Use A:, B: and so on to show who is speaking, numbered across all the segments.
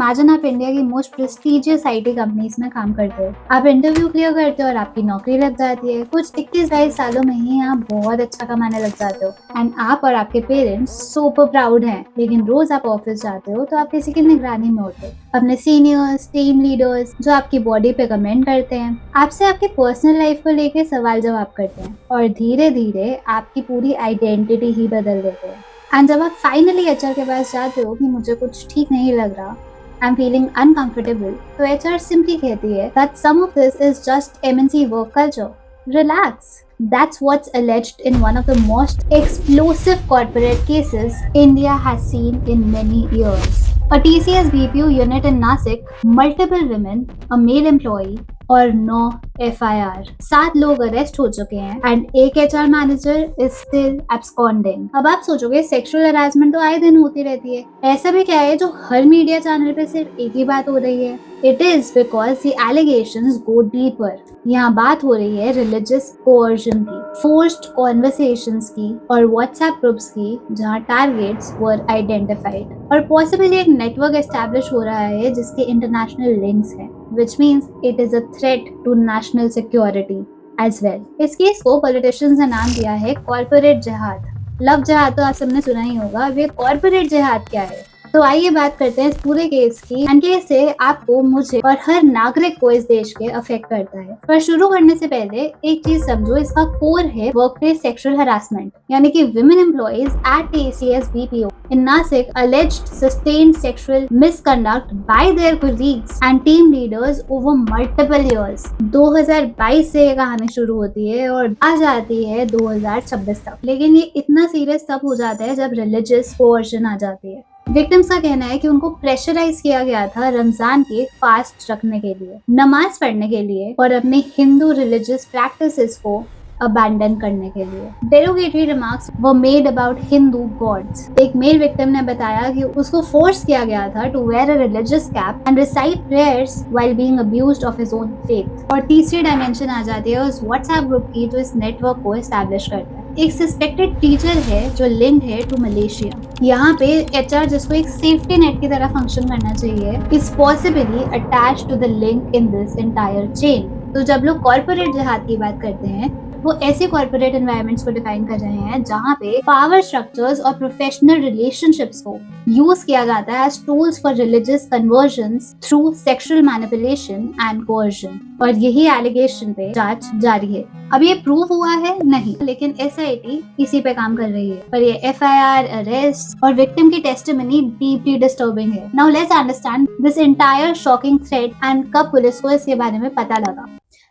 A: Imagine आप India की most prestigious IT companies में काम करते हो। आप इंटरव्यू क्लियर करते हो और आपकी नौकरी लग जाती है। कुछ 21-22 सालों में ही आप बहुत अच्छा कमाने लग जाते हो एंड आप और आपके पेरेंट्स सुपर प्राउड हैं। लेकिन रोज आप ऑफिस जाते हो तो आप किसी की निगरानी में होते हो, अपने सीनियर्स, टीम लीडर्स जो आपकी बॉडी पे कमेंट करते हैं, आपसे आपकी पर्सनल लाइफ को लेके सवाल जवाब करते हैं और धीरे धीरे आपकी पूरी आइडेंटिटी ही बदल देते हैं। एंड जब आप फाइनली एचआर के पास जाते हो कि मुझे कुछ ठीक नहीं लग रहा, आई एम फीलिंग अनकंफर्टेबल, तो एचआर सिंपली कहती है that some of this is just MNC work culture, relax. That's what's alleged in one of the most explosive corporate cases India has seen in many years. A TCS BPO unit in Nasik, multiple women, a male employee और 9 FIR. 7 लोग arrest हो चुके हैं and एक HR manager is still absconding. अब आप सोचोगे sexual harassment तो आए दिन होती रहती है, ऐसा भी क्या है जो हर मीडिया चैनल पे सिर्फ एक ही बात हो रही है? It is because the allegations go deeper. यहाँ बात हो रही है रिलीजियस कोअर्जन की, फोर्स्ड कॉन्वर्सेशंस की और व्हाट्सएप ग्रुप्स की जहाँ टारगेट्स वर आइडेंटिफाइड और पॉसिबली एक नेटवर्क एस्टैब्लिश हो रहा है जिसके इंटरनेशनल लिंक्स हैं, which means it is a threat to national security as well. इस केस को पॉलिटिशियंस ने नाम दिया है कॉर्पोरेट जिहाद. लव जिहाद तो आप सबने सुना ही होगा, अब ये कॉर्पोरेट जिहाद क्या है? तो आइए बात करते हैं इस पूरे केस की एंड कैसे आपको, मुझे और हर नागरिक को इस देश के अफेक्ट करता है. पर शुरू करने से पहले एक चीज समझो, इसका कोर है वर्कप्लेस सेक्सुअल हरासमेंट, यानी कि women employees at TCS BPO in Nasik alleged sustained sexual misconduct by their colleagues and team leaders over multiple years. 2022 से ये कहानी शुरू होती है और आ जाती है 2026 तक. लेकिन ये इतना सीरियस तब हो जाता है जब रिलीजियस कोअर्जन आ जाती है. विक्टिम्स का कहना है कि उनको प्रेशराइज किया गया था रमजान के फास्ट रखने के लिए, नमाज पढ़ने के लिए और अपने हिंदू रिलीजियस प्रैक्टिसेस को अबैंडन करने के लिए. Derogatory remarks were made about Hindu gods. एक मेल विक्टिम ने बताया कि उसको फोर्स किया गया था to wear a religious cap and recite prayers while being abused of his own faith. और तीसरी डायमेंशन आ जाती है उस व्हाट्सएप ग्रुप की जो इस नेटवर्क को एस्टैब्लिश करता है. एक सस्पेक्टेड टीचर है जो लिंक्ड है टू मलेशिया. यहाँ पे एचआर, जिसको एक सेफ्टी नेट की तरह फंक्शन करना चाहिए, is possibly attached to the link in this entire chain. तो जब लोग कॉर्पोरेट जिहाद की बात करते हैं वो ऐसे कॉर्पोरेट एनवायरनमेंट्स को डिफाइन कर रहे हैं जहाँ पे पावर स्ट्रक्चर्स और प्रोफेशनल रिलेशनशिप्स को यूज किया जाता है as tools for religious conversions through sexual manipulation and coercion. और यही एलिगेशन पे जांच जारी है. अब ये प्रूव हुआ है नहीं, लेकिन SIT इसी पे काम कर रही है. पर ये FIR, अरेस्ट और विक्टिम की टेस्टिमनी डीपली डिस्टर्बिंग है. Now let's understand this entire shocking thread and कब पुलिस को इसके बारे में पता लगा.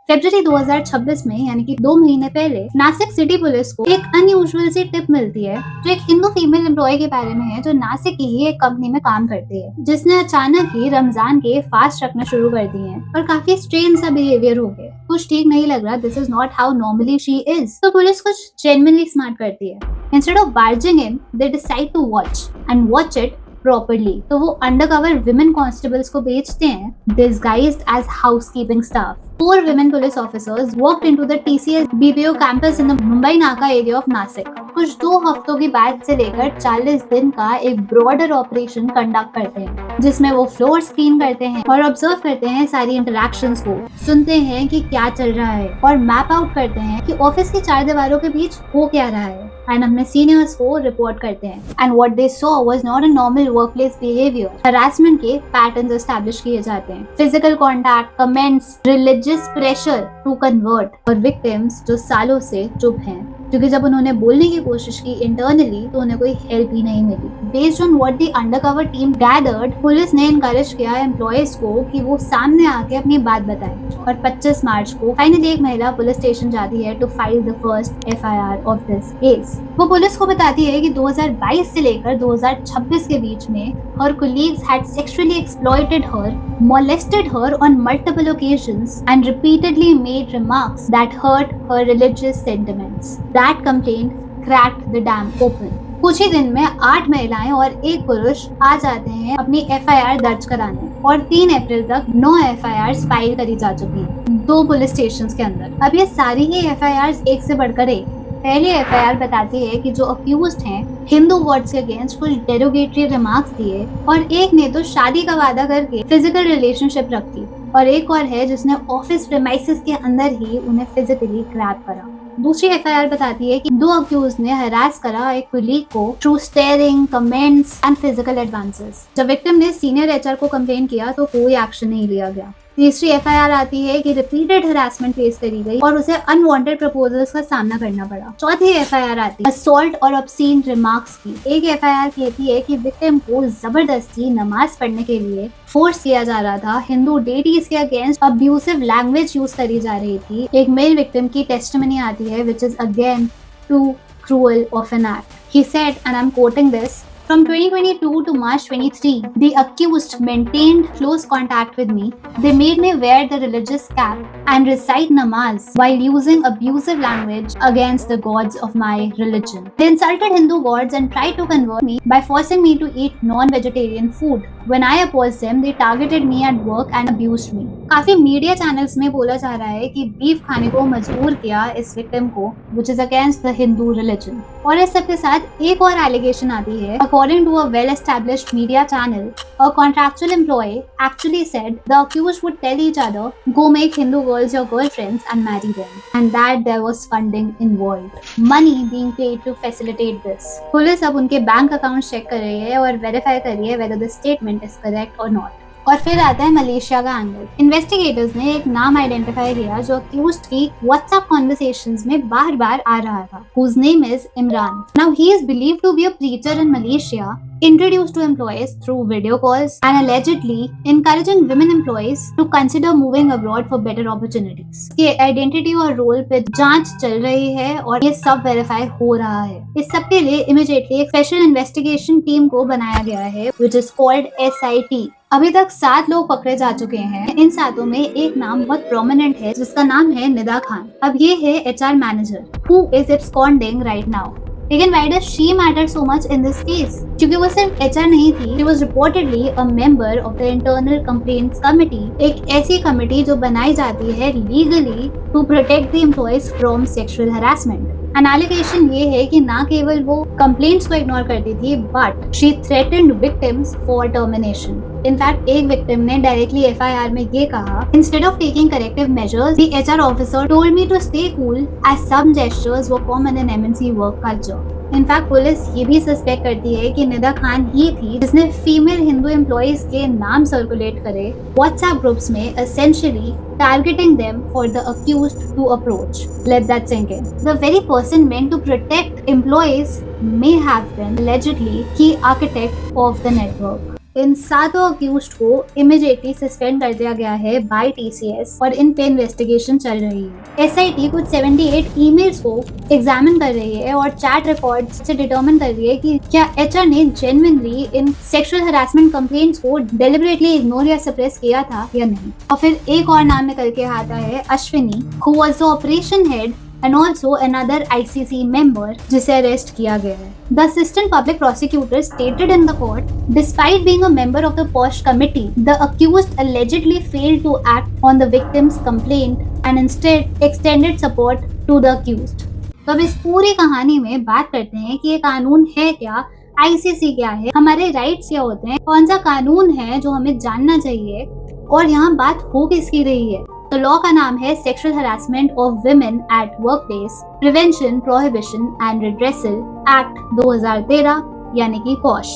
A: फरवरी 2026 में, यानी कि 2 महीने पहले, नासिक सिटी पुलिस को एक अनयूजुअल सी टिप मिलती है जो एक हिंदू फीमेल एम्प्लॉय के बारे में है जो नासिक की ही एक कंपनी में काम करती है, जिसने अचानक ही रमजान के फास्ट रखना शुरू कर दिए हैं और काफी स्ट्रेंज सा बिहेवियर हो गया. कुछ ठीक नहीं लग रहा. This is not how normally she is. तो पुलिस कुछ जेन्युइनली स्मार्ट करती है. Instead of barging in, they decide to watch it properly. तो वो अंडरकवर विमेन कांस्टेबल्स को भेजते हैं disguised as housekeeping staff. 4 women police officers walked into the TCS BPO campus in the Mumbai Naka area of Nasik. कुछ 2 हफ्तों की batch से लेकर 40 दिन का एक ब्रॉडर ऑपरेशन कंडक्ट करते हैं जिसमें वो फ्लोर स्क्रीन करते हैं और ऑब्जर्व करते हैं सारी इंटरैक्शंस को, सुनते हैं कि क्या चल रहा है और मैप आउट करते हैं कि ऑफिस की 4 दीवारों के बीच हो क्या रहा है एंड अपने सीनियर्स को रिपोर्ट करते हैं. And what they saw was not a normal workplace behaviour. Harassment के पैटर्न्स एस्टैब्लिश किए जाते हैं, physical contact, comments, religious pressure to convert और विक्टिम्स जो सालों से चुप हैं क्योंकि जब उन्होंने बोलने की कोशिश की इंटरनली तो उन्हें कोई हेल्प ही नहीं मिली. Based on what the undercover team gathered, police ने इनकरेज किया एम्प्लॉयज को कि वो सामने आके अपनी बात बताएं और 25 मार्च को फाइनली एक महिला पुलिस स्टेशन जाती है to file the first FIR of this case. वो पुलिस को बताती है कि 2022 से लेकर 2026 के बीच में her colleagues had sexually exploited her, molested her on multiple occasions and repeatedly made remarks that hurt her religious sentiments. That complaint cracked the dam open. कुछ ही दिन में 8 महिलाएं और 1 पुरुष आ जाते हैं अपनी FIR दर्ज कराने और 3 अप्रैल तक 9 FIRs फाइल करी जा चुकी हैं 2 पुलिस स्टेशंस के अंदर. अब ये सारी ही FIRs एक से बढ़कर एक पहली एफआईआर बताती है कि जो अक्यूज्ड हैं हिंदू वार्ड्स के अगेंस्ट कुछ डेरोगेटरी रिमार्क्स दिए और एक ने तो शादी का वादा करके फिजिकल रिलेशनशिप रखी और एक और है जिसने ऑफिस प्रेमाइसेस के अंदर ही उन्हें फिजिकली ग्रैब करा। दूसरी एफआईआर बताती है कि दो अक्यूज ने हरास करा एक कुलीग को through steering, comments and physical advances. जब विक्टिम ने सीनियर एचआर को कंप्लेन किया तो कोई एक्शन नहीं लिया गया। तीसरी एफआईआर आती है कि रिपीटेड हरासमेंट फेस करी गई और उसे अनवांटेड प्रपोजल्स का सामना करना पड़ा। चौथी एफआईआर आती है असॉल्ट और ऑब्सीन रिमार्क्स की। एक एफआईआर कहती है कि विक्टिम को जबरदस्ती नमाज पढ़ने के लिए फोर्स किया जा रहा था। हिंदू डेटीज के अगेंस्ट अब्यूसिव लैंग्वेज यूज करी जा रही थी। एक मेल विक्टिम की टेस्टिमनी आती है which is again too cruel of an act. He said, and I'm quoting this, from 2022 to March 23, the accused maintained close contact with me. They made me wear the religious cap and recite namaz while using abusive language against the gods of my religion. They insulted Hindu gods and tried to convert me by forcing me to eat non-vegetarian food. When I opposed them, they targeted me at work and abused me. काफी media channels में बोला जा रहा है कि beef खाने को मजबूर किया इस विक्टिम को, which is against the Hindu religion. और इस सब के साथ एक और एलिगेशन आती है। According to a well-established media channel, a contractual employee actually said the accused would tell each other, "Go make Hindu girls your girlfriends and marry them," and that there was funding involved, money being paid to facilitate this. Police अब उनके bank account check कर रही है और verify कर रही है whether the statement is correct or not. और फिर आता है मलेशिया का एंगल। इन्वेस्टिगेटर्स ने एक नाम आइडेंटिफाई किया जो अक्यूज्ड की व्हाट्सएप कॉन्वर्सेशंस में बार बार आ रहा था, whose name is Imran. Now he is believed to be a preacher in Malaysia, introduced to employees through video calls and allegedly encouraging women employees to consider moving abroad for better opportunities. इसकी identity और role पे जांच चल रही है और ये सब वेरीफाई हो रहा है। इस सब के लिए इमीडिएटली एक स्पेशल इन्वेस्टिगेशन टीम को बनाया गया है which is called SIT. अभी तक 7 लोग पकड़े जा चुके हैं। इन 7 में एक नाम बहुत प्रोमिनेंट है जिसका नाम है निदा खान। अब ये है HR manager who is absconding right now. लेकिन why does she matter so much in this case? क्योंकि वो सिर्फ HR नहीं थी, she was reportedly a member of the internal complaints committee, एक ऐसी कमेटी जो बनाई जाती है legally to protect the employees from sexual harassment. Allegation ये है कि ना केवल वो कंप्लेंट्स को इग्नोर करती थी but she threatened victims for termination. In fact एक विक्टिम ने डायरेक्टली एफआईआर में ये कहा, instead of taking corrective measures the HR officer told me to stay cool as some gestures were common in MNC work culture. In fact police ये भी suspect करती है कि निदा खान ही थी जिसने फीमेल हिंदू एम्प्लॉइज के नाम सर्कुलेट करे व्हाट्सएप ग्रुप्स में, essentially targeting them for the accused to approach. Let that sink in. The very person meant to protect employees may have been allegedly key architect of the network. In 7 accused को immediately suspend कर दिया गया है bye TCS और इन पे investigation चल रही है। SIT कुछ 78 ईमेल्स को एग्जामिन कर रही है और चैट रिकॉर्ड्स से डिटरमिन कर रही है कि क्या HR ने genuinely in sexual harassment complaints को डेलिबरेटली इग्नोर या सप्रेस किया था या नहीं। और फिर एक और नाम निकल के आता है Ashwini, who was the operation head and also another ICC member जिसे अरेस्ट किया गया है। The assistant public prosecutor stated in the court, despite being a member of the POSH committee, the accused allegedly failed to act on the victim's complaint and instead extended support to the accused. तो अब इस पूरी कहानी में बात करते हैं कि ये कानून है क्या, ICC क्या है, हमारे राइट्स क्या होते हैं, कौन सा कानून है जो हमें जानना चाहिए और यहाँ बात हो किसकी रही है। तो लॉ का नाम है sexual harassment of women at workplace prevention, prohibition and redressal act 2013 यानी कि पॉश।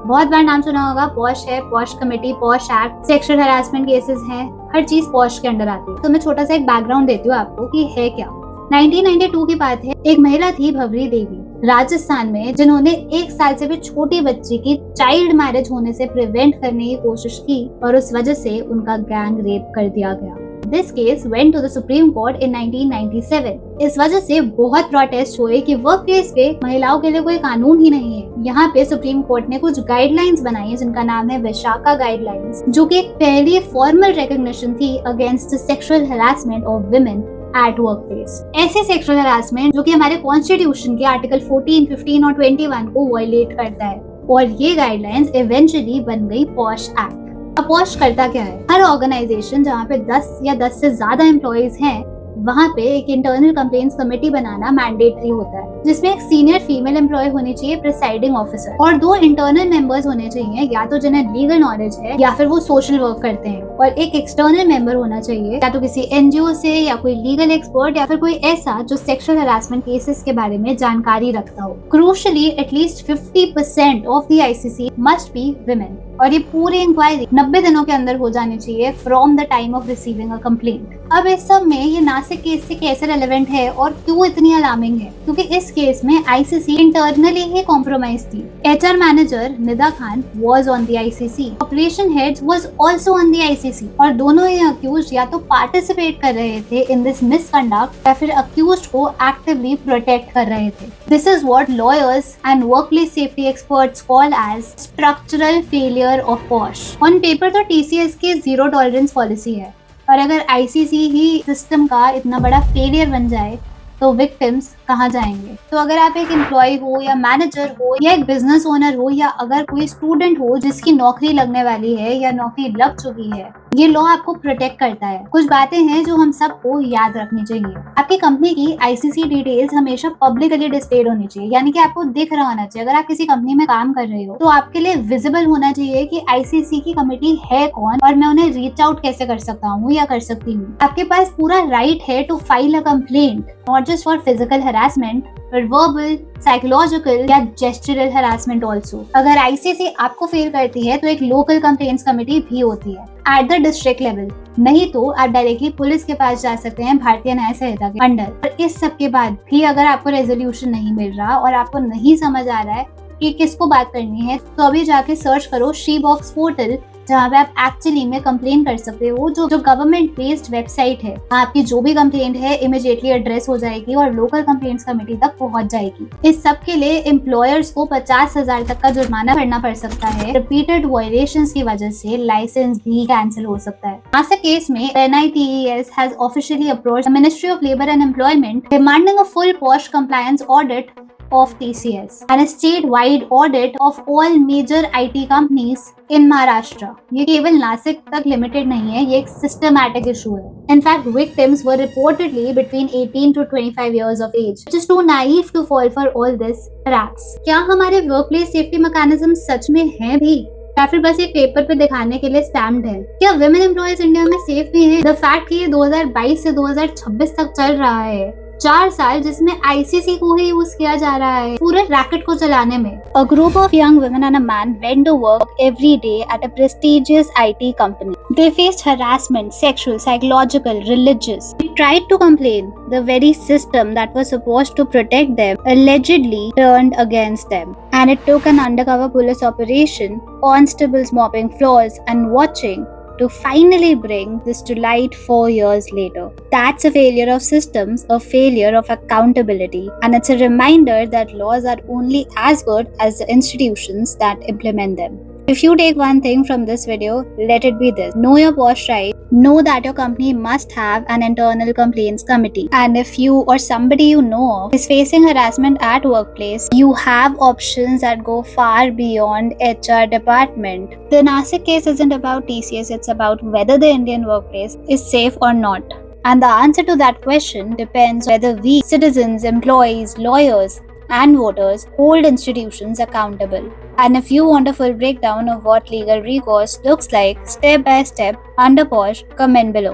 A: बहुत बार नाम सुना होगा, पॉश है, posh committee, posh act, sexual harassment cases हैं, हर चीज पॉश के अंडर आती है। तो मैं छोटा सा एक बैकग्राउंड देती हूँ आपको कि है क्या। 1992 की बात है। एक महिला थी भवरी देवी राजस्थान में जिन्होंने 1 साल से भी छोटी बच्ची की चाइल्ड मैरिज होने से प्रिवेंट करने की कोशिश की और उस वजह से उनका गैंग रेप कर दिया गया। This case went to the Supreme Court in 1997. इस वजह से बहुत प्रोटेस्ट हुए कि वर्कप्लेस पे महिलाओं के लिए कोई कानून ही नहीं है। यहाँ पे सुप्रीम कोर्ट ने कुछ गाइडलाइंस बनाई जिनका नाम है विशाखा गाइडलाइंस, जो कि एक पहली फॉर्मल रिकॉग्निशन थी against sexual harassment of women at workplace. ऐसे सेक्सुअल हरासमेंट जो कि हमारे कॉन्स्टिट्यूशन के आर्टिकल 14, 15 और 21 को वायलेट करता है, और ये गाइडलाइंस इवेंचुअली बन गई पॉश एक्ट। पॉश करता क्या है? हर ऑर्गेनाइजेशन जहाँ पे 10 या 10 से ज्यादा एम्प्लॉइज हैं वहाँ पे एक इंटरनल कंप्लेंट्स कमेटी बनाना मैंडेटरी होता है, जिसमें एक सीनियर फीमेल एम्प्लॉय होनी चाहिए, प्रिसाइडिंग ऑफिसर, और 2 इंटरनल मेंबर्स होने चाहिए, या तो जिन्हें लीगल नॉलेज है या फिर वो सोशल वर्क करते हैं, और एक एक्सटर्नल मेंबर होना चाहिए, या तो किसी एनजीओ से या कोई लीगल एक्सपर्ट या फिर कोई ऐसा जो सेक्सुअल हरासमेंट केसेस के बारे में जानकारी रखता हो। Crucially at least 50% of the ICC must be women, और ये पूरी इंक्वायरी 90 दिनों के अंदर हो जानी चाहिए from the time of receiving a complaint. अब इस सब में ये नासिक केस से कैसे रेलेवेंट है और क्यों इतनी अलार्मिंग है, क्योंकि इस केस में आईसीसी इंटरनली ही कॉम्प्रोमाइज थी। HR manager Nida Khan was on the ICC, operation heads was also on the ICC, और दोनों ही अक्यूज्ड या तो पार्टिसिपेट कर रहे थे इन दिस मिसकंडक्ट या फिर अक्यूज्ड को एक्टिवली प्रोटेक्ट कर रहे थे। This is what lawyers and workplace safety experts call as structural failure of POSH. On paper तो टीसीएस की जीरो टॉलरेंस पॉलिसी है, और अगर आईसीसी ही सिस्टम का इतना बड़ा फेलियर बन जाए तो विक्टिम्स कहाँ जाएंगे। तो अगर आप एक एम्प्लॉय हो या मैनेजर हो या एक बिजनेस ओनर हो या अगर कोई स्टूडेंट हो जिसकी नौकरी लगने वाली है या नौकरी लग चुकी है, ये लॉ आपको प्रोटेक्ट करता है। कुछ बातें हैं जो हम सबको याद रखनी चाहिए। आपकी कंपनी की आईसीसी डिटेल्स हमेशा पब्लिकली डिस्प्लेड होनी चाहिए, यानी कि आपको दिख रहा होना चाहिए। अगर आप किसी कंपनी में काम कर रहे हो तो आपके लिए विजिबल होना चाहिए कि आईसीसी की कमेटी है कौन और मैं उन्हें रीच आउट कैसे कर सकता हूँ या कर सकती हूँ। आपके पास पूरा राइट है to file a complaint, not just for physical harassment but verbal, psychological या gestural harassment also। अगर आईसीसी आपको फेल करती है तो एक लोकल कंप्लेंट्स कमेटी भी होती है एट द डिस्ट्रिक्ट लेवल, नहीं तो आप डायरेक्टली पुलिस के पास जा सकते हैं भारतीय न्याय संहिता के अंडर। और इस सब के बाद भी अगर आपको रेजोल्यूशन नहीं मिल रहा और आपको नहीं समझ आ रहा है कि किसको बात करनी है, तो अभी जाके सर्च करो शी बॉक्स पोर्टल, जहाँ पे आप एक्चुअली में कंप्लेन कर सकते हो। जो गवर्नमेंट बेस्ड वेबसाइट है, आपकी जो भी कंप्लेंट है इमीडिएटली एड्रेस हो जाएगी और लोकल कंप्लेंट्स कमेटी तक पहुंच जाएगी। इस सब के लिए एम्प्लॉयर्स को 50,000 तक का जुर्माना भरना पड़ सकता है। रिपीटेड वायलेशंस की वजह से लाइसेंस भी कैंसिल हो सकता है। ऐसे केस में NITES has officially approached the ministry of labour and employment demanding a full posh compliance audit of TCS and a statewide audit of all major IT companies in Maharashtra। ये केवल नासिक तक limited नहीं है, ये एक systematic issue है। In fact, victims were reportedly between 18 to 25 years of age, which is too naive to fall for all this traps। क्या हमारे वर्कप्लेस सेफ्टी मैकेनिज्म सच में हैं भी, या फिर बस एक पेपर पे दिखाने के लिए स्टैम्प्ड है? क्या विमेन एम्प्लॉयज इंडिया में सेफ भी हैं? द फैक्ट कि ये 2022 से 2026 तक चल रहा है, 4 साल जिसमें आईसीसी को ही यूज किया जा रहा है पूरे रैकेट को चलाने में। A group of young women and a man went to work every day at a prestigious IT company. They faced harassment, sexual, psychological, religious. They tried to complain. The very system that was supposed to protect them allegedly turned against them. And it took an undercover police operation, constables mopping floors and watching to finally bring this to light 4 years later. That's a failure of systems, a failure of accountability, and it's a reminder that laws are only as good as the institutions that implement them. If you take one thing from this video, let it be this: know your posh right. Know that your company must have an internal complaints committee. And if you or somebody you know of is facing harassment at workplace, you have options that go far beyond HR department. The Nasik case isn't about TCS, it's about whether the Indian workplace is safe or not. And the answer to that question depends whether we, citizens, employees, lawyers, and voters hold institutions accountable. And if you want a full breakdown of what legal recourse looks like step by step under POSH, comment below.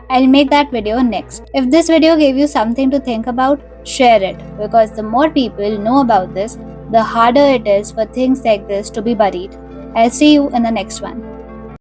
A: I'll make that video next. If this video gave you something to think about, share it, because the more people know about this, the harder it is for things like this to be buried. I'll see you in the next one.